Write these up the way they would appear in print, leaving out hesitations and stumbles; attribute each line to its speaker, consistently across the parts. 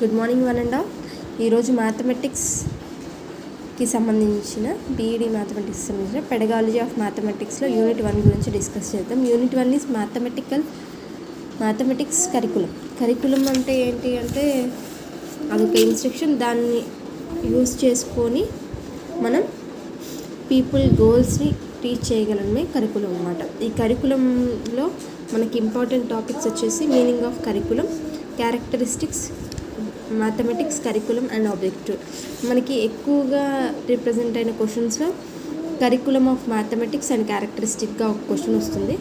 Speaker 1: Good morning one and all. ఈరోజు మ్యాథమెటిక్స్కి సంబంధించిన B Ed mathematics సంబంధించిన పెడగాలజీ ఆఫ్ మ్యాథమెటిక్స్లో యూనిట్ 1 గురించి డిస్కస్ చేద్దాం. యూనిట్ 1 ఈజ్ మ్యాథమెటిక్స్ కరికులం అంటే ఏంటి అంటే అదొక ఇన్స్ట్రక్షన్, దాన్ని యూస్ చేసుకొని మనం పీపుల్ గోల్స్ని రీచ్ చేయగలమే కరికులం అన్నమాట. ఈ కరికులంలో మనకి ఇంపార్టెంట్ టాపిక్స్ వచ్చేసి meaning of curriculum, characteristics, mathematics curriculum and objective. మనకి ఎక్కువగా రిప్రజెంట్ అయిన క్వశ్చన్స్లో కరికులం ఆఫ్ మ్యాథమెటిక్స్ అండ్ క్యారెక్టరిస్టిక్గా ఒక క్వశ్చన్ వస్తుంది,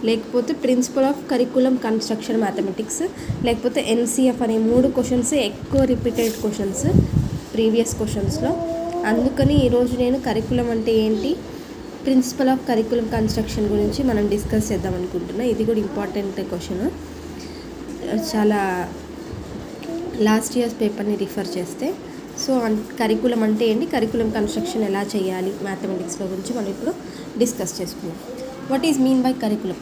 Speaker 1: లేకపోతే principle of curriculum construction mathematics, లేకపోతే ఎన్సిఎఫ్ అనే 3 క్వశ్చన్స్ ఎక్కువ రిపీటెడ్ క్వశ్చన్స్ ప్రీవియస్ క్వశ్చన్స్లో. అందుకని ఈరోజు నేను కరికులం అంటే ఏంటి, ప్రిన్సిపల్ ఆఫ్ కరికులం కన్స్ట్రక్షన్ గురించి మనం డిస్కస్ చేద్దాం అనుకుంటున్నా. ఇది కూడా ఇంపార్టెంట్ క్వశ్చన్. చాలా లాస్ట్ ఇయర్స్ పేపర్ని రిఫర్ చేస్తే. సో కరికులం అంటే ఏంటి, కరికులం కన్స్ట్రక్షన్ ఎలా చేయాలి మ్యాథమెటిక్స్లో గురించి మనం ఇప్పుడు డిస్కస్ చేసుకుందాం. What is mean by curriculum?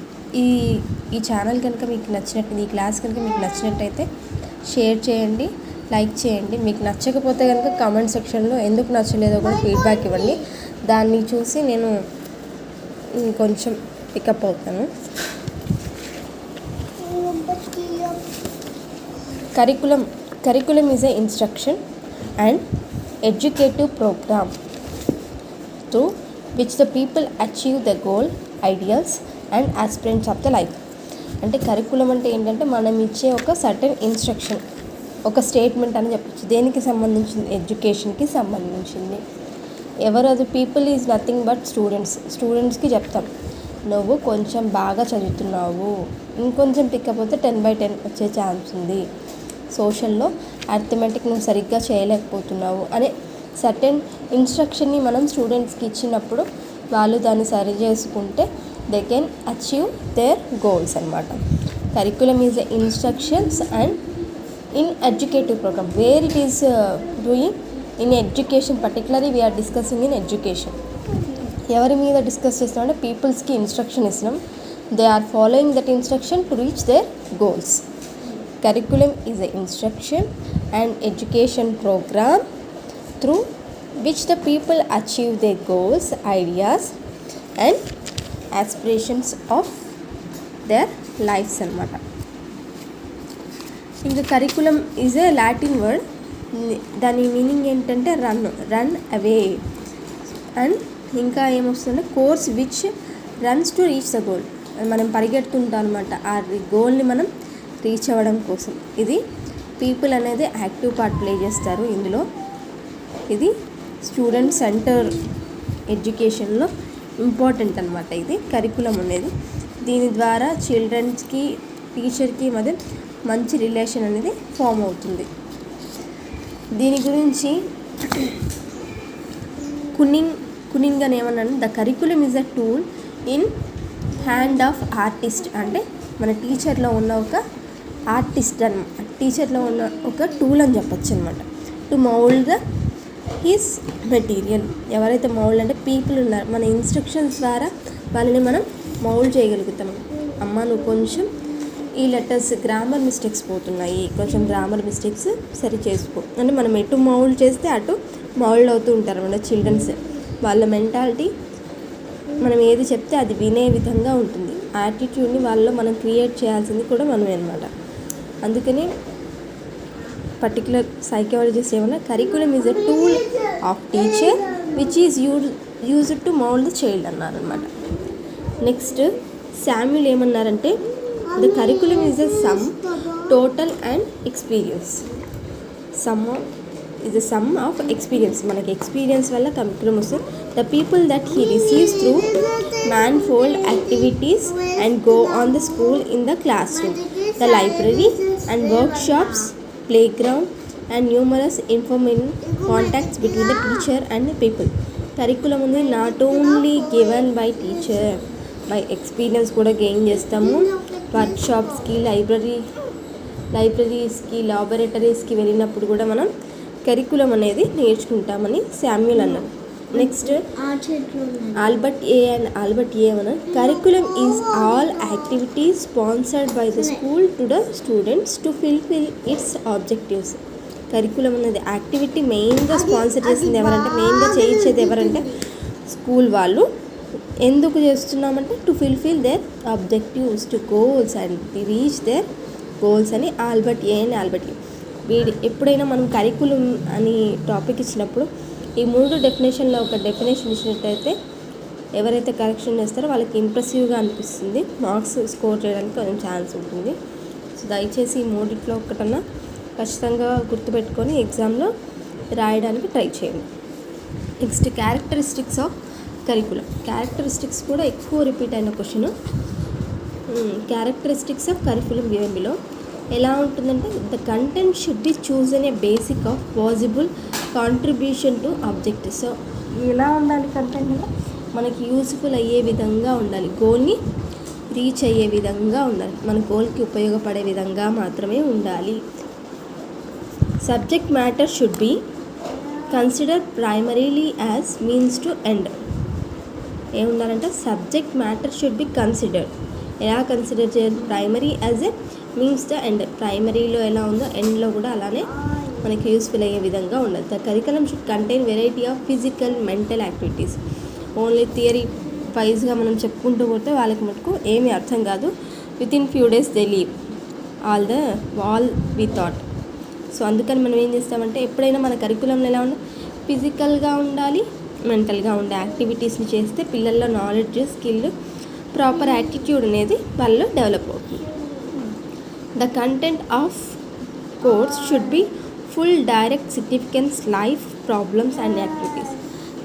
Speaker 1: ఈ ఛానల్ కనుక మీకు నచ్చినట్టు, ఈ క్లాస్ కనుక మీకు నచ్చినట్టయితే షేర్ చేయండి, లైక్ చేయండి. మీకు నచ్చకపోతే కనుక కామెంట్ సెక్షన్లో ఎందుకు నచ్చలేదో కూడా ఫీడ్బ్యాక్ ఇవ్వండి. దాన్ని చూసి నేను కొంచెం పికప్ అవుతాను. Curriculum is an instruction and educative program through which the people achieve the goal, ideals and aspirations of the life. అంటే కరికులం అంటే ఏంటంటే మనం ఇచ్చే ఒక సర్టెన్ ఇన్స్ట్రక్షన్, ఒక స్టేట్మెంట్ అని చెప్పచ్చు. దేనికి సంబంధించింది? ఎడ్యుకేషన్కి సంబంధించింది. ఎవరు అది? పీపుల్ ఈజ్ నథింగ్ బట్ స్టూడెంట్స్కి చెప్తాం, నువ్వు కొంచెం బాగా చదువుతున్నావు, ఇంకొంచెం పిక్కపోతే 10/10 వచ్చే ఛాన్స్ ఉంది, సోషల్లో అర్థమెటిక్ నువ్వు సరిగ్గా చేయలేకపోతున్నావు అనే సర్టెన్ ఇన్స్ట్రక్షన్ని మనం స్టూడెంట్స్కి ఇచ్చినప్పుడు వాళ్ళు దాన్ని సరి చేసుకుంటే they can achieve their goals అనమాట. Curriculum is the instructions and in educative programme where it is doing in education. Particularly we are discussing in education. ఎవరి మీద డిస్కస్ చేస్తున్నాం అంటే పీపుల్స్కి ఇన్స్ట్రక్షన్ ఇస్తున్నాం. They are following that instruction to reach their goals. Curriculum is an instruction and education program through which the people achieve their goals, ideas and aspirations of their lives అన్నమాట. ఇంకా curriculum is a Latin word. దాని meaning ఏంటంటే run away. And ఇంకా ఏమొస్తుందంటే course which runs to reach the goal. మనం పరిగెడుతుంటాం అనమాట ఆ గోల్ని మనం రీచ్ అవ్వడం కోసం. ఇది పీపుల్ అనేది యాక్టివ్ పార్ట్ ప్లే చేస్తారు ఇందులో. ఇది స్టూడెంట్ సెంటర్ ఎడ్యుకేషన్లో ఇంపార్టెంట్ అనమాట ఇది కరికులం అనేది. దీని ద్వారా చిల్డ్రన్స్కి టీచర్కి మధ్య మంచి రిలేషన్ అనేది ఫామ్ అవుతుంది. దీని గురించి కునింగ్ అని ఏమన్నాను, the curriculum is a tool in hand of artist. అంటే మన టీచర్లో ఉన్న ఒక ఆర్టిస్ట్ అనమాట, టీచర్లో ఉన్న ఒక టూల్ అని చెప్పచ్చు అనమాట. To mould the his material. ఎవరైతే మౌల్డ్ అంటే పీపుల్ ఉన్నారు, మన ఇన్స్ట్రక్షన్స్ ద్వారా వాళ్ళని మనం మౌల్డ్ చేయగలుగుతాం. అమ్మ నువ్వు కొంచెం ఈ లెటర్స్ గ్రామర్ మిస్టేక్స్ పోతున్నాయి, కొంచెం గ్రామర్ మిస్టేక్స్ సరి చేసుకో అంటే మనం ఎటు మౌల్డ్ చేస్తే అటు మౌల్డ్ అవుతూ ఉంటారు అన్నమాట చిల్డ్రన్స్. వాళ్ళ మెంటాలిటీ మనం ఏది చెప్తే అది వినే విధంగా ఉంటుంది. యాటిట్యూడ్ని వాళ్ళలో మనం క్రియేట్ చేయాల్సింది కూడా మనమే అనమాట. అందుకని పర్టికులర్ సైకాలజిస్ట్ ఏమన్నా curriculum is a tool of teacher which is used to mould the child అన్నారనమాట. నెక్స్ట్ శామ్యుల్ ఏమన్నారంటే the curriculum is a some, total and experience. is a sum of experience. మనకి experience వల్ల curriculum వస్తుంది. The people that he receives through manifold activities and go on the school in the classroom, the library and workshops, playground and numerous informal contacts between the teacher and the people. Curriculum ఉంది not only given by teacher, by experience కూడా gain చేస్తాము. వర్క్షాప్స్కి, లైబ్రరీస్కి, లాబొరేటరీస్కి వెళ్ళినప్పుడు కూడా మనం curriculum అనేది నేర్చుకుంటామని Samuel అన్నారు. Next Albert ఏ అన్న curriculum is all activities sponsored by the school to the students to fulfil it's objectives. Curriculum అనేది యాక్టివిటీ మెయిన్గా స్పాన్సర్ చేసింది ఎవరంటే, మెయిన్గా చేయించేది ఎవరంటే స్కూల్ వాళ్ళు. ఎందుకు చేస్తున్నామంటే to fulfil there objectives to goals and reach their goals అని ఆల్బర్ట్ ఏ. వీడి ఎప్పుడైనా మనం కరికులం అని టాపిక్ ఇచ్చినప్పుడు ఈ 3 డెఫినేషన్లో ఒక డెఫినేషన్ ఇచ్చినట్టయితే ఎవరైతే కరెక్షన్ చేస్తారో వాళ్ళకి ఇంప్రెసివ్గా అనిపిస్తుంది, మార్క్స్ స్కోర్ చేయడానికి కొంచెం ఛాన్స్ ఉంటుంది. సో దయచేసి ఈ 3 ఒకటన్నా ఖచ్చితంగా గుర్తుపెట్టుకొని ఎగ్జామ్లో రాయడానికి ట్రై చేయండి. Next characteristics of curriculum. Characteristics కూడా ఎక్కువ రిపీట్ అయిన question. Characteristics of curriculum below ఎలా ఉంటుందంటే the content should be chosen A basic of possible contribution to objective. So ఎలా ఉండాలి కంటెంట్ అంటే మనకి యూస్ఫుల్ అయ్యే విధంగా ఉండాలి, గోల్ని రీచ్ అయ్యే విధంగా ఉండాలి, మన గోల్కి ఉపయోగపడే విధంగా మాత్రమే ఉండాలి. Subject matter should be consider primarily as means to end. ఏముండాలంటే subject matter should be considered. ఎలా కన్సిడర్ చేయాలి? Primary as a means the end. ప్రైమరీలో ఎలా ఉందో ఎండ్లో కూడా అలానే మనకి యూస్ఫుల్ అయ్యే విధంగా ఉండాలి. The curriculum should contain variety of physical mental activities. Only theory వైజ్గా మనం చెప్పుకుంటూ పోతే వాళ్ళకి మటుకు ఏమీ అర్థం కాదు. Within few days they leave all we thought. So అందుకని మనం ఏం చేస్తామంటే ఎప్పుడైనా మన కరికులంలో ఎలా ఉండాలి, ఫిజికల్గా ఉండాలి, మెంటల్గా ఉండే యాక్టివిటీస్ని చేస్తే పిల్లల్లో నాలెడ్జ్, స్కిల్, ప్రాపర్ యాటిట్యూడ్ అనేది వాళ్ళు డెవలప్ అవుతుంది. The content of course should be full direct significance life problems and activities.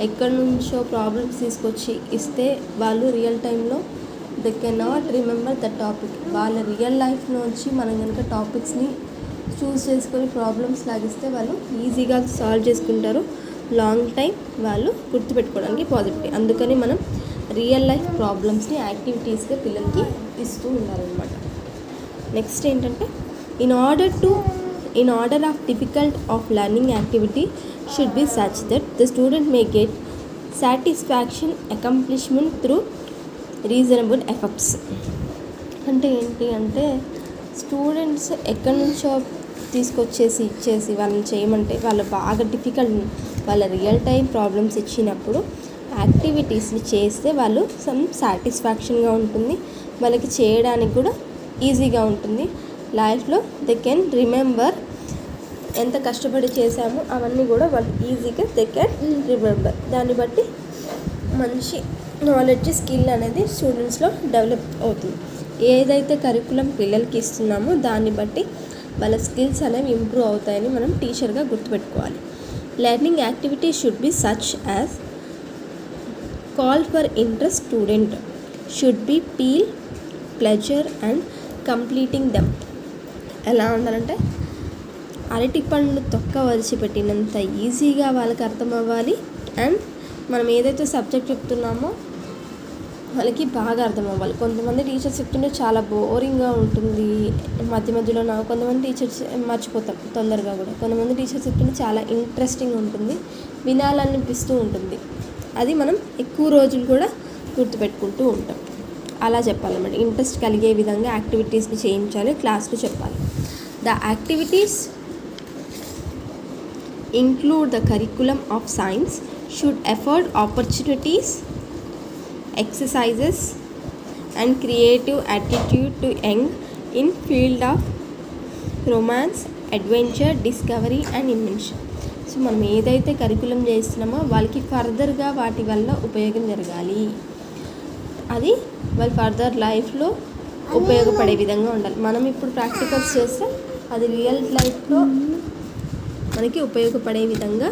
Speaker 1: ఎక్కడి నుంచో ప్రాబ్లమ్స్ తీసుకొచ్చి ఇస్తే వాళ్ళు రియల్ టైంలో they cannot remember the topic. వాళ్ళ రియల్ లైఫ్లోంచి మనం కనుక టాపిక్స్ని చూస్ చేసుకొని ప్రాబ్లమ్స్ లాగిస్తే వాళ్ళు ఈజీగా సాల్వ్ చేసుకుంటారు, లాంగ్ టైం వాళ్ళు గుర్తుపెట్టుకోవడానికి పాజిటివ్. అందుకని మనం రియల్ లైఫ్ ప్రాబ్లమ్స్ని యాక్టివిటీస్గా పిల్లలకి ఇస్తూ ఉండాలన్నమాట. నెక్స్ట్ ఏంటంటే in order of difficult of learning activity should be such that the student may get satisfaction accomplishment through reasonable efforts. అంటే ఏంటి అంటే స్టూడెంట్స్ ఎక్కడి నుంచో తీసుకొచ్చేసి ఇచ్చేసి వాళ్ళని చేయమంటే వాళ్ళు బాగా డిఫికల్ట్, వాళ్ళ రియల్ టైం ప్రాబ్లమ్స్ ఇచ్చినప్పుడు యాక్టివిటీస్ని చేస్తే వాళ్ళు సమ్ సాటిస్ఫాక్షన్గా ఉంటుంది, వాళ్ళకి చేయడానికి కూడా ఈజీగా ఉంటుంది. లైఫ్లో దే కెన్ రిమెంబర్, ఎంత కష్టపడి చేశామో అవన్నీ కూడా వాళ్ళు ఈజీగా దే కెన్ రిమెంబర్. దాన్ని బట్టి మంచి నాలెడ్జ్, స్కిల్ అనేది స్టూడెంట్స్లో డెవలప్ అవుతుంది. ఏదైతే కరికులం పిల్లలకి ఇస్తున్నామో దాన్ని బట్టి వాళ్ళ స్కిల్స్ అనేవి ఇంప్రూవ్ అవుతాయని మనం టీచర్గా గుర్తుపెట్టుకోవాలి. Learning activity should be such as call for interest. Student should be feel pleasure and completing them. ఎలా ఉండాలంటే అరటిపండు తొక్క వదిలిపెట్టినంత ఈజీగా వాళ్ళకి అర్థం అవ్వాలి. అండ్ మనం ఏదైతే సబ్జెక్ట్ చెప్తున్నామో వాళ్ళకి బాగా అర్థం అవ్వాలి. కొంతమంది టీచర్స్ చెప్తుంటే చాలా బోరింగ్గా ఉంటుంది, మధ్యలో కొంతమంది టీచర్స్ మర్చిపోతాం తొందరగా కూడా. కొంతమంది టీచర్స్ చెప్తుంటే చాలా ఇంట్రెస్టింగ్ ఉంటుంది, వినాలనిపిస్తూ ఉంటుంది. అది మనం ఎక్కువ రోజులు కూడా గుర్తుపెట్టుకుంటూ ఉంటాం. అలా చెప్పాలన్నమాట. ఇంట్రెస్ట్ కలిగే విధంగా యాక్టివిటీస్ని చేయించాలి, క్లాస్లో చెప్పాలి. The activities include the curriculum of science should afford opportunities, exercises and creative attitude to young in field of romance, adventure, discovery and invention. So మనం ఏదైతే కరికులం చేస్తున్నామో వాళ్ళకి ఫర్దర్గా వాటి వల్ల ఉపయోగం జరగాలి, అది వాళ్ళ ఫర్దర్ లైఫ్లో ఉపయోగపడే విధంగా ఉండాలి. మనం ఇప్పుడు ప్రాక్టికల్స్ చేస్తే అది రియల్ లైఫ్లో మనకి ఉపయోగపడే విధంగా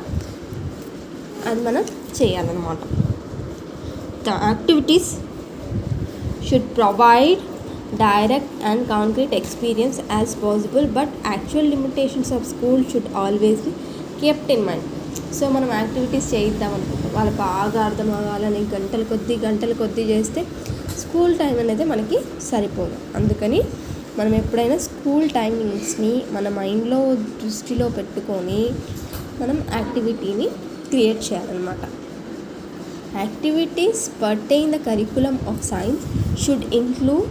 Speaker 1: అది మనం చేయాలన్నమాట. The activities should provide direct and concrete experience as possible, but actual limitations of school should always be kept in mind. So మనం యాక్టివిటీస్ చేయిద్దాం అనుకుంటాం, వాళ్ళు బాగా అర్థం అవ్వాలని గంటల కొద్దీ చేస్తే స్కూల్ టైం అనేది మనకి సరిపోదు. అందుకని మనం ఎప్పుడైనా స్కూల్ టైమింగ్స్ని మన మైండ్లో దృష్టిలో పెట్టుకొని మనం యాక్టివిటీని క్రియేట్ చేయాలన్నమాట. Activities pertain the curriculum of science should include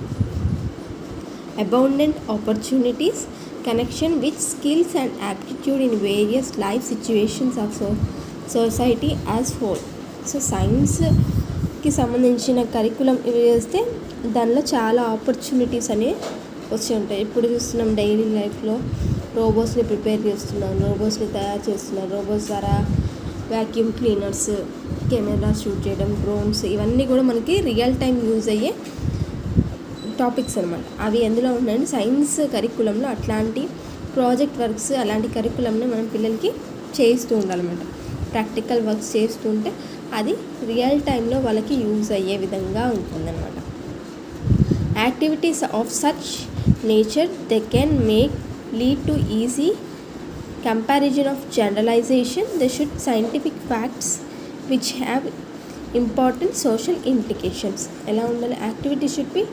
Speaker 1: abundant opportunities connection with skills and aptitude in various life situations of society as whole. So సైన్స్కి సంబంధించిన కరికులం ఇవి చేస్తే దానిలో చాలా ఆపర్చునిటీస్ అనేవి వచ్చి ఉంటాయి. ఇప్పుడు చూస్తున్నాం డైలీ లైఫ్లో రోబోట్స్ని ప్రిపేర్ చేస్తున్నాం, రోబోట్స్ని తయారు చేస్తున్నాం, రోబోట్స్ ద్వారా వ్యాక్యూమ్ క్లీనర్స్, కెమెరా షూట్ చేయడం, డ్రోన్స్, ఇవన్నీ కూడా మనకి రియల్ టైం యూజ్ అయ్యే టాపిక్స్ అనమాట. అవి ఎందులో ఉన్నాయంటే సైన్స్ కరికులంలో అట్లాంటి ప్రాజెక్ట్ వర్క్స్ అలాంటి కరికులంని మనం పిల్లలకి చేస్తూ ఉండాలన్నమాట. ప్రాక్టికల్ వర్క్స్ చేస్తూ ఉంటే అది రియల్ టైంలో వాళ్ళకి యూజ్ అయ్యే విధంగా ఉంటుందన్నమాట. Activities of such nature they can lead to easy comparison of generalization. They should scientific facts which have important social implications. ఎలా ఉండాలి? యాక్టివిటీ షుడ్ బి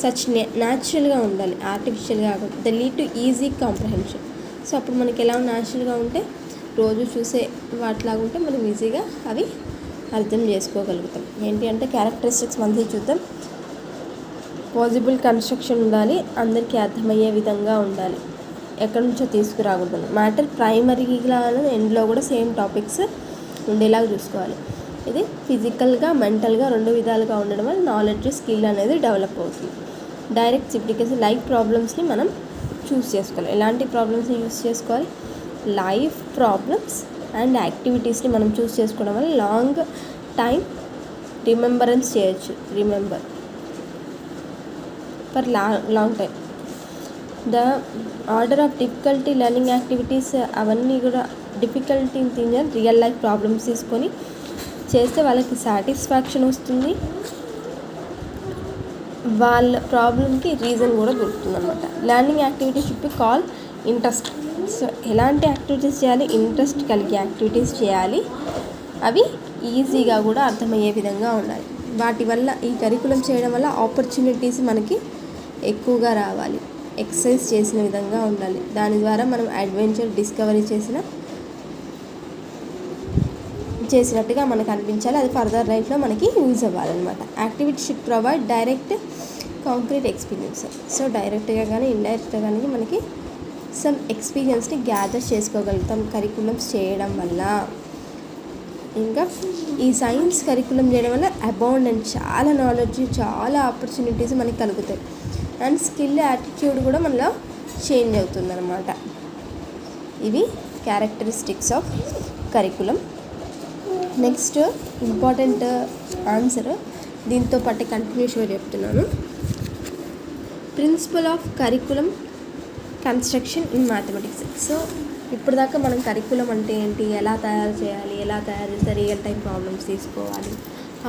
Speaker 1: సచ్ న్యాచురల్గా ఉండాలి, ఆర్టిఫిషియల్గా కాకుండా. The lead to easy comprehension. So అప్పుడు మనకి ఎలా న్యాచురల్గా ఉంటే రోజు చూసే వాటిలాగా ఉంటే మనం ఈజీగా అవి అర్థం చేసుకోగలుగుతాం. ఏంటి అంటే క్యారెక్టరిస్టిక్స్ మంచిగా చూద్దాం. పాజిబుల్ కన్స్ట్రక్షన్ ఉండాలి, అందరికీ అర్థమయ్యే విధంగా ఉండాలి, ఎక్కడి నుంచో తీసుకురాకూడదు. మ్యాటర్ ప్రైమరీగా ఎండ్లో కూడా సేమ్ టాపిక్స్ ఉండేలాగా చూసుకోవాలి. ఇది ఫిజికల్గా మెంటల్గా రెండు విధాలుగా ఉండడం వల్ల నాలెడ్జ్ స్కిల్ అనేది డెవలప్ అవుతుంది. డైరెక్ట్ సిప్లికేషన్ లైఫ్ ప్రాబ్లమ్స్ని మనం చూస్ చేసుకోవాలి. ఎలాంటి ప్రాబ్లమ్స్ని యూస్ చేసుకోవాలి? లైఫ్ ప్రాబ్లమ్స్ అండ్ యాక్టివిటీస్ని మనం చూస్ చేసుకోవడం వల్ల లాంగ్ టైం రిమెంబరెన్స్ చేయొచ్చు. Remember for long time. The order of difficulty learning activities అవన్నీ కూడా డిఫికల్టీ రియల్ లైఫ్ ప్రాబ్లమ్స్ తీసుకొని చేస్తే వాళ్ళకి సాటిస్ఫాక్షన్ వస్తుంది, వాళ్ళ ప్రాబ్లంకి రీజన్ కూడా దొరుకుతుంది అనమాట. Learning activities should be call interest. So ఎలాంటి యాక్టివిటీస్ చేయాలి? ఇంట్రెస్ట్ కలిగే యాక్టివిటీస్ చేయాలి, అవి ఈజీగా కూడా అర్థమయ్యే విధంగా ఉండాలి. వాటి వల్ల ఈ కరికులం చేయడం వల్ల ఆపర్చునిటీస్ మనకి ఎక్కువగా రావాలి. ఎక్సర్సైజ్ చేసిన విధంగా ఉండాలి, దాని ద్వారా మనం అడ్వెంచర్ డిస్కవరీ చేసినట్టుగా మనకు అనిపించాలి. అది ఫర్దర్ లైఫ్లో మనకి యూజ్ అవ్వాలన్నమాట. Activity should provide direct concrete experience. So డైరెక్ట్గా కానీ ఇండైరెక్ట్గా కానీ మనకి సమ్ ఎక్స్పీరియన్స్ని గ్యాదర్ చేసుకోగలుగుతాం కరికులమ్స్ చేయడం వల్ల. ఇంకా ఈ సైన్స్ కరికులం చేయడం వల్ల అబౌండెంట్ చాలా నాలెడ్జ్, చాలా ఆపర్చునిటీస్ మనకి కలుగుతాయి. అండ్ స్కిల్, యాటిట్యూడ్ కూడా మనలో చేంజ్ అవుతుందన్నమాట. ఇవి characteristics of curriculum. Next important answer, దీంతో పాటు కంటిన్యూషన్గా చెప్తున్నాను. Principle of curriculum construction in mathematics. So ఇప్పుడు దాకా మనం కరికులం అంటే ఏంటి, ఎలా తయారు చేయాలి, ఎలా తయారు చేస్తే రియల్ టైం ప్రాబ్లమ్స్ తీసుకోవాలి,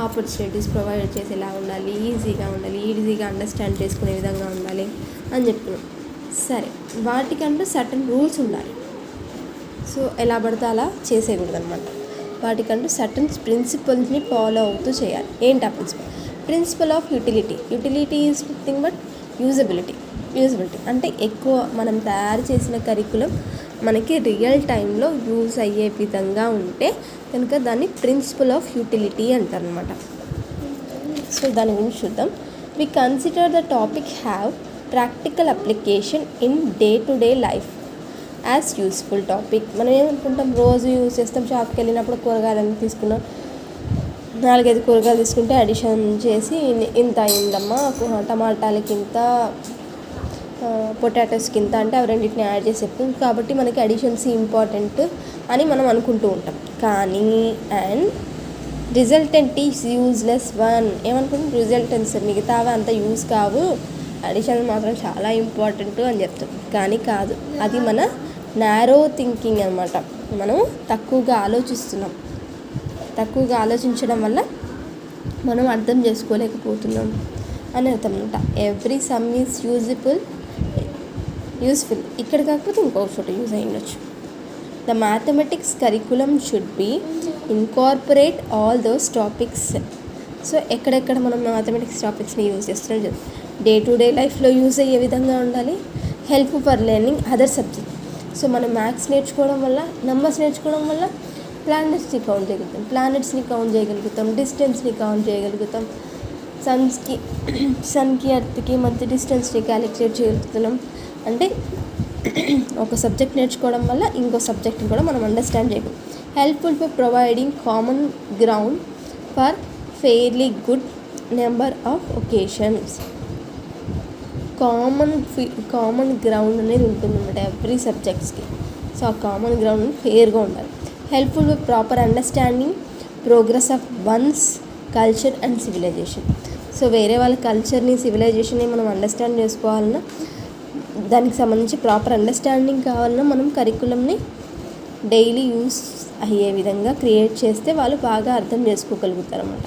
Speaker 1: ఆపర్చునిటీస్ ప్రొవైడ్ చేసి ఎలా ఉండాలి, ఈజీగా ఉండాలి, ఈజీగా అండర్స్టాండ్ చేసుకునే విధంగా ఉండాలి అని చెప్తున్నాం. సరే, వాటికంటూ సర్టన్ రూల్స్ ఉండాలి. సో ఎలా పడితే అలా చేసేయకూడదు అనమాట. వాటికంటూ సర్టన్ ప్రిన్సిపల్స్ని ఫాలో అవుతూ చేయాలి. ఏంటి ఆ principle of utility. Utility is nothing but usability అంటే ఎక్కువ మనం తయారు చేసిన కరికులం మనకి రియల్ టైంలో యూజ్ అయ్యే విధంగా ఉంటే కనుక దాన్ని ప్రిన్సిపల్ ఆఫ్ యూటిలిటీ అంటారు అనమాట. సో దాని గురించి చూద్దాం. We consider the topic have practical application in day to day life as useful topic. మనం ఏమనుకుంటాం, రోజు యూజ్ చేస్తాం, షాప్కి వెళ్ళినప్పుడు కూరగాయలన్నీ తీసుకున్నాం, 4-5 కూరగాయలు తీసుకుంటే అడిషన్ చేసి ఇంత అయిందమ్మా, టమాటాలకి ఇంత, పొటాటోస్కి ఇంత అంటే అవి రెండింటిని యాడ్ చేసి చెప్తాం. కాబట్టి మనకి అడిషన్స్ ఇంపార్టెంట్ అని మనం అనుకుంటూ ఉంటాం. కానీ and resultant is useless one. ఏమనుకుంటాం, రిజల్టెన్స్ మిగతావి అంత యూజ్ కావు, అడిషన్ మాత్రం చాలా ఇంపార్టెంట్ అని చెప్తాం. కానీ కాదు, అది మన నారో థింకింగ్ అనమాట. మనం తక్కువగా ఆలోచించడం వల్ల మనం అర్థం చేసుకోలేకపోతున్నాం అని అర్థం అనమాట. ఎవ్రీ సమ్ ఈజ్ యూస్ఫుల్ ఇక్కడ కాకపోతే ఇంకో చోట యూజ్ అయి ఉండొచ్చు. The mathematics curriculum should be incorporate all those topics. So ఎక్కడెక్కడ మనం మ్యాథమెటిక్స్ టాపిక్స్ని యూజ్ చేస్తున్నాం, డే టు డే లైఫ్లో యూజ్ అయ్యే విధంగా ఉండాలి. Help for learning other subject. So మనం మ్యాథ్స్ నేర్చుకోవడం వల్ల, నెంబర్స్ నేర్చుకోవడం వల్ల ప్లానెట్స్ని కౌంట్ చేయగలుగుతాం, డిస్టెన్స్ని కౌంట్ చేయగలుగుతాం, సన్కి ఎర్త్కి మధ్య డిస్టెన్స్ని క్యాలిక్యులేట్ చేయగలుగుతున్నాం. అంటే ఒక సబ్జెక్ట్ నేర్చుకోవడం వల్ల ఇంకో సబ్జెక్ట్ని కూడా మనం అండర్స్టాండ్ చేయగలం. Helpful for providing common ground for fairly good number of occasions. Common ground అనేది ఉంటుందన్నమాట ఎవ్రీ సబ్జెక్ట్స్కి. సో ఆ కామన్ గ్రౌండ్ ఫెయిర్గా ఉండాలి. Helpful with proper understanding progress of one's culture and civilization. So వేరే వాళ్ళ కల్చర్ని సివిలైజేషన్ని మనం అండర్స్టాండ్ చేసుకోవాలన్నా, దానికి సంబంధించి ప్రాపర్ అండర్స్టాండింగ్ కావాలన్నా మనం కరికులంని డైలీ యూస్ అయ్యే విధంగా క్రియేట్ చేస్తే వాళ్ళు బాగా అర్థం చేసుకోగలుగుతారు అన్నమాట.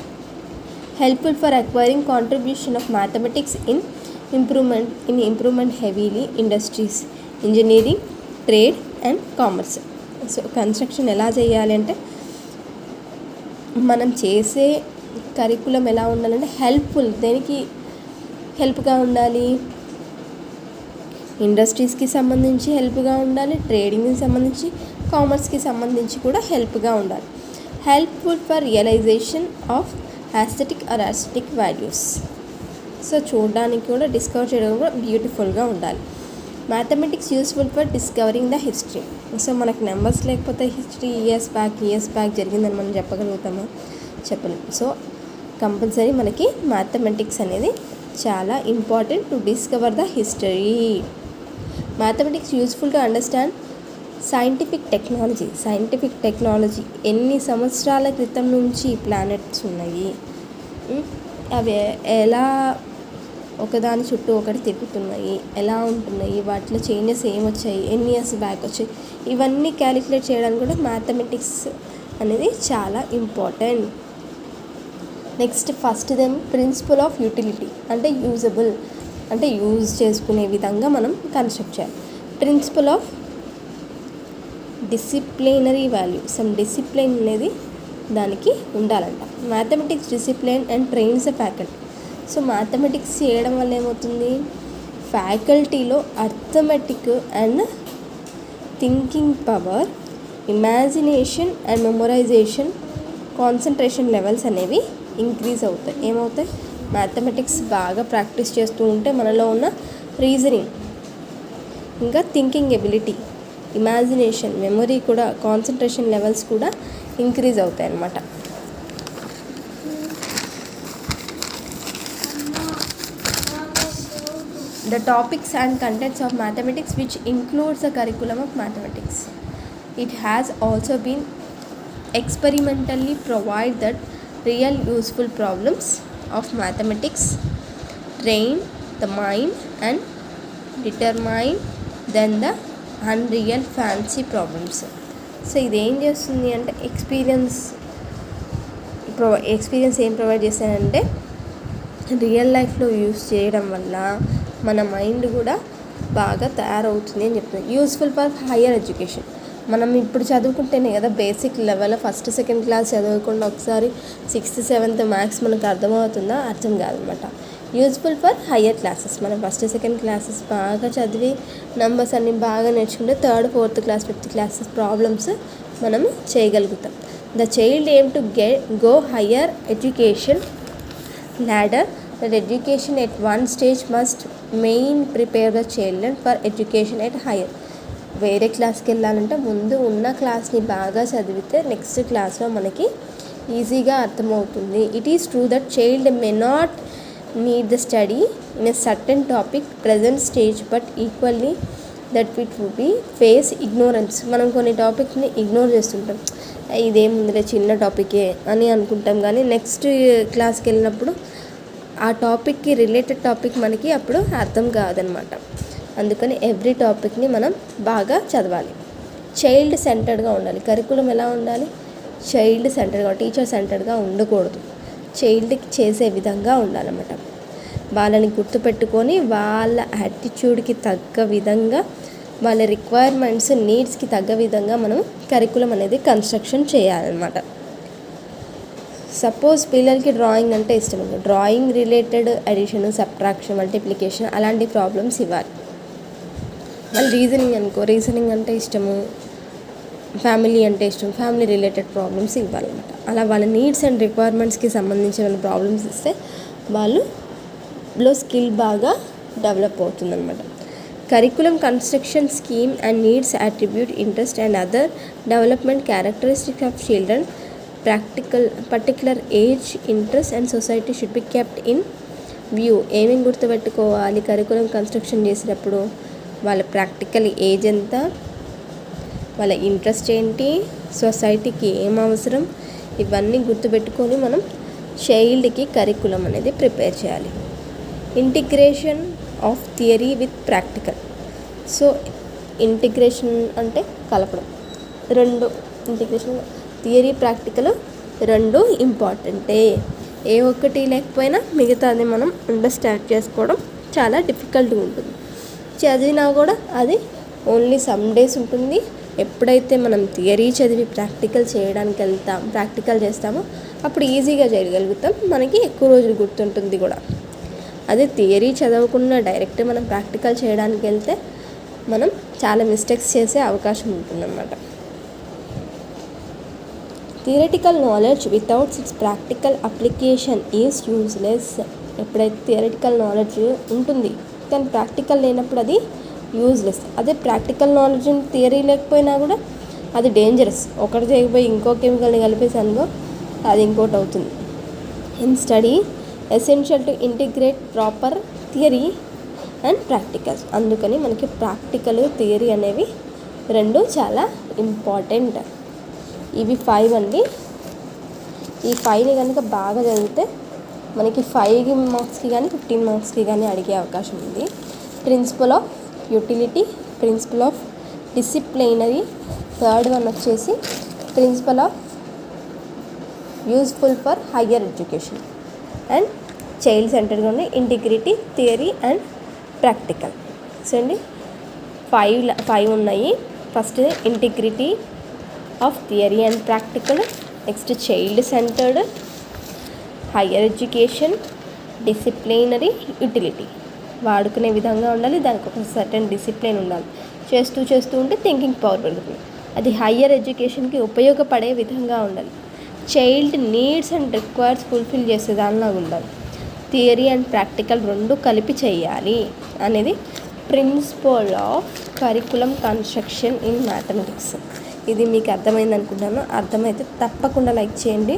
Speaker 1: Helpful for acquiring contribution of mathematics in improvement heavily industries, engineering, trade and commerce. So construction ఎలా చేయాలి అంటే, మనం చేసే కరికులం ఎలా ఉండాలంటే హెల్ప్ఫుల్, దేనికి హెల్ప్గా ఉండాలి, ఇండస్ట్రీస్కి సంబంధించి హెల్ప్గా ఉండాలి, ట్రేడింగ్కి సంబంధించి, కామర్స్కి సంబంధించి కూడా హెల్ప్గా ఉండాలి. Helpful for realization of aesthetic values. So చూడడానికి కూడా డిస్కవర్ చేయడం కూడా బ్యూటిఫుల్గా ఉండాలి. Mathematics useful for discovering the history. So మనకు నెంబర్స్ లేకపోతే హిస్టరీ ఇయర్స్ బ్యాక్ జరిగిందని మనం చెప్పగలుగుతామా? చెప్పలేం. సో కంపల్సరీ మనకి మ్యాథమెటిక్స్ అనేది చాలా important to discover the history. Mathematics useful to understand scientific technology. ఎన్ని సంవత్సరాల క్రితం నుంచి ప్లానెట్స్ ఉన్నాయి, అవి ఎలా ఒకదాని చుట్టూ ఒకటి తిరుగుతున్నాయి, ఎలా ఉంటున్నాయి, వాటిలో చేంజెస్ ఏమొచ్చాయి, ఎన్ని ఇయర్స్ బ్యాక్ వచ్చాయి, ఇవన్నీ క్యాలిక్యులేట్ చేయడానికి కూడా మ్యాథమెటిక్స్ అనేది చాలా important. Next first principle of utility అంటే యూజబుల్, అంటే యూజ్ చేసుకునే విధంగా మనం కన్స్ట్రక్ట్ చేయాలి. Principle of disciplinary value, some discipline అనేది దానికి ఉండాలంట. Mathematics discipline and trains the faculty. So mathematics చేయడం వల్ల ఏమవుతుంది, ఫ్యాకల్టీలో arithmetic and thinking power, imagination and memorisation, concentration levels అనేవి ఇంక్రీజ్ అవుతాయి. ఏమవుతాయి, మ్యాథమెటిక్స్ బాగా ప్రాక్టీస్ చేస్తూ ఉంటే మనలో ఉన్న రీజనింగ్, ఇంకా థింకింగ్ ఎబిలిటీ, ఇమాజినేషన్, మెమొరీ కూడా, కాన్సన్ట్రేషన్ లెవెల్స్ కూడా ఇంక్రీజ్ అవుతాయి అన్నమాట. The topics and contents of mathematics, which includes the curriculum of mathematics. It has also been experimentally provide that real useful problems of mathematics, train the mind and determine then the unreal fancy problems. So ఇదేం చేస్తుంది అంటే experience ఏం provide చేస్తానంటే real లైఫ్లో use చేయడం వల్ల మన mind కూడా బాగా తయారవుతుంది అని చెప్తుంది. Useful for higher education. మనం ఇప్పుడు చదువుకుంటేనే కదా basic level, first second class చదవకుండా ఒకసారి 6th 7th మ్యాథ్స్ మనకు అర్థమవుతుందా? అర్థం కాదనమాట. Useful for higher classes. మనం ఫస్ట్ సెకండ్ క్లాసెస్ బాగా చదివి నెంబర్స్ అన్నీ బాగా నేర్చుకుంటే 3rd 4th class 5th classes problems మనం చేయగలుగుతాం. The child aim to go higher education ladder. That education at one stage must main prepare the children for education at higher. వేరే క్లాస్కి వెళ్ళాలంటే ముందు ఉన్న క్లాస్ని బాగా చదివితే నెక్స్ట్ క్లాస్లో మనకి ఈజీగా అర్థమవుతుంది. It is true that child may not need the study in a certain topic present stage, but equally that it would be face ignorance. మనం కొన్ని టాపిక్ని ఇగ్నోర్ చేస్తుంటాం, ఇదేముందిలే చిన్న టాపికే అని అనుకుంటాం, కానీ నెక్స్ట్ క్లాస్కి వెళ్ళినప్పుడు ఆ టాపిక్కి రిలేటెడ్ టాపిక్ మనకి అప్పుడు అర్థం కాదనమాట. అందుకని ఎవ్రీ టాపిక్ని మనం బాగా చదవాలి. చైల్డ్ సెంటర్డ్గా ఉండాలి. కరికులం ఎలా ఉండాలి? చైల్డ్ సెంటర్డ్గా, టీచర్ సెంటర్డ్గా ఉండకూడదు. చైల్డ్కి చేసే విధంగా ఉండాలన్నమాట. వాళ్ళని గుర్తుపెట్టుకొని వాళ్ళ యాటిట్యూడ్కి తగ్గ విధంగా, వాళ్ళ రిక్వైర్మెంట్స్ నీడ్స్కి తగ్గ విధంగా మనం కరికులం అనేది కన్స్ట్రక్షన్ చేయాలన్నమాట. సపోజ్ పిల్లలకి డ్రాయింగ్ అంటే ఇష్టం, drawing related addition, subtraction, multiplication అలాంటి ప్రాబ్లమ్స్ ఇవ్వాలి. వాళ్ళు రీజనింగ్ అంటే ఇష్టము, ఫ్యామిలీ అంటే ఇష్టం, ఫ్యామిలీ రిలేటెడ్ ప్రాబ్లమ్స్ ఇవ్వాలన్నమాట. అలా వాళ్ళ నీడ్స్ అండ్ రిక్వైర్మెంట్స్కి సంబంధించిన ప్రాబ్లమ్స్ ఇస్తే వాళ్ళలో స్కిల్ బాగా డెవలప్ అవుతుందన్నమాట. curriculum construction scheme and needs attribute interest and other development characteristics of children, particular age, interest and society should be kept in view. ఏమేమి గుర్తుపెట్టుకోవాలి curriculum construction చేసినప్పుడు? వాళ్ళ ప్రాక్టికల్ ఏజ్ ఎంత, వాళ్ళ ఇంట్రెస్ట్ ఏంటి, సొసైటీకి ఏం అవసరం, ఇవన్నీ గుర్తుపెట్టుకొని మనం చైల్డ్కి కరికులం అనేది ప్రిపేర్ చేయాలి. Integration of theory with practical. So integration అంటే కలపడం. ఇంటిగ్రేషన్ థియరీ ప్రాక్టికల్ రెండు ఇంపార్టెంటే. ఏ ఒక్కటి లేకపోయినా మిగతాది మనం అండర్స్టాండ్ చేసుకోవడం చాలా డిఫికల్ట్గా ఉంటుంది. చదివినా కూడా అది ఓన్లీ సమ్ డేస్ ఉంటుంది. ఎప్పుడైతే మనం థియరీ చదివి ప్రాక్టికల్ చేస్తామో అప్పుడు ఈజీగా చేయగలుగుతాం, మనకి ఎక్కువ రోజులు గుర్తుంటుంది కూడా. అదే థియరీ చదవకుండా డైరెక్ట్ మనం ప్రాక్టికల్ చేయడానికి వెళ్తే మనం చాలా మిస్టేక్స్ చేసే అవకాశం ఉంటుందన్నమాట. Theoretical knowledge without it's practical application is useless. ఎప్పుడైతే థియరిటికల్ నాలెడ్జ్ ఉంటుంది కానీ ప్రాక్టికల్ లేనప్పుడు అది యూజ్లెస్. అదే ప్రాక్టికల్ నాలెడ్జ్ థియరీ లేకపోయినా కూడా అది డేంజరస్. ఒకటి చేయకపోయి ఇంకో కెమికల్ని కలిపేసి అనుకో అది ఇంకోటి అవుతుంది. In study essential to integrate proper theory and practicals. అందుకని మనకి ప్రాక్టికల్ థియరీ అనేవి రెండు చాలా ఇంపార్టెంట్. ఇవి 5 అండి. ఈ 5ని కనుక బాగా చదివితే మనకి 5 మార్క్స్కి కానీ 15 మార్క్స్కి కానీ అడిగే అవకాశం ఉంది. Principle of utility, principle of disciplinary, third one వచ్చేసి principle of useful for higher education and child సెంటర్గా ఉన్న integrity, theory and practical. So అండి 5 ఉన్నాయి. First integrity of theory and practical, next child centred, higher education, disciplinary, utility. వాడుకునే విధంగా ఉండాలి, దానికి ఒక సర్టెన్ డిసిప్లిన్ ఉండాలి. చేస్తూ ఉంటే థింకింగ్ పవర్ పెరుగుతుంది. అది హయ్యర్ ఎడ్యుకేషన్కి ఉపయోగపడే విధంగా ఉండాలి. Child needs and requires fulfil చేసే దానిలా ఉండాలి. థియరీ అండ్ ప్రాక్టికల్ రెండు కలిపి చేయాలి అనేది principle of curriculum construction in mathematics. ఇది మీకు అర్థమైంది అనుకుంటాను. అర్థమైతే తప్పకుండా లైక్ చేయండి.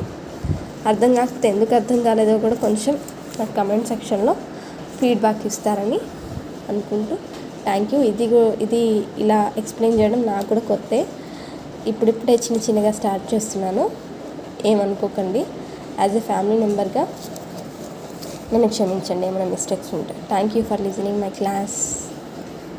Speaker 1: అర్థం కాకపోతే ఎందుకు అర్థం కాలేదో కూడా కొంచెం నాకు కమెంట్ సెక్షన్లో ఫీడ్బ్యాక్ ఇస్తారని అనుకుంటూ థ్యాంక్ యూ. ఇది ఇలా ఎక్స్ప్లెయిన్ చేయడం నాకు కూడా కొత్తే. ఇప్పుడిప్పుడే చిన్నగా స్టార్ట్ చేస్తున్నాను, ఏమనుకోకండి. యాజ్ ఎ ఫ్యామిలీ మెంబర్గా నన్ను క్షమించండి ఏమైనా మిస్టేక్స్ ఉంటాయి. Thank you for listening my class.